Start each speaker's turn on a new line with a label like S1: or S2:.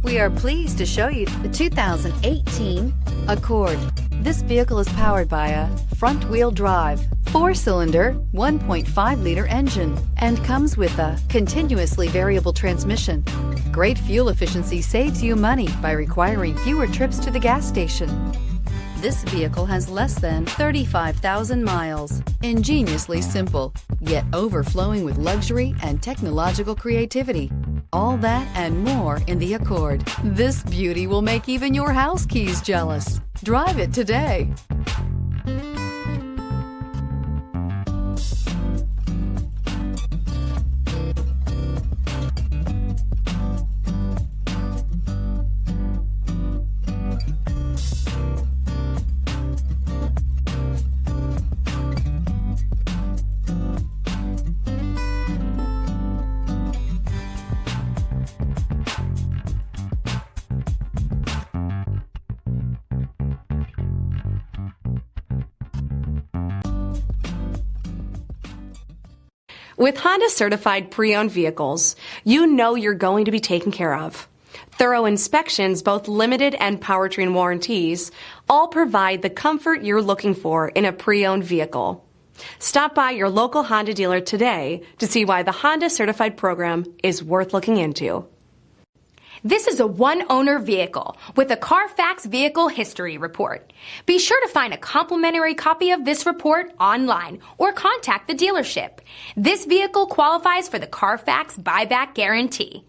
S1: We are pleased to show you the 2018 Accord. This vehicle is powered by a front-wheel drive, 4-cylinder, 1.5-liter engine, and comes with a continuously variable transmission. Great fuel efficiency saves you money by requiring fewer trips to the gas station. This vehicle has less than 35,000 miles. Ingeniously simple, yet overflowing with luxury and technological creativity. All that and more in the Accord. This beauty will make even your house keys jealous. Drive it today.
S2: With Honda certified pre-owned vehicles, you know you're going to be taken care of. Thorough inspections, both limited and powertrain warranties, all provide the comfort you're looking for in a pre-owned vehicle. Stop by your local Honda dealer today to see why the Honda certified program is worth looking into.
S3: This is a one-owner vehicle with a Carfax Vehicle History Report. Be sure to find a complimentary copy of this report online or contact the dealership. This vehicle qualifies for the Carfax Buyback Guarantee.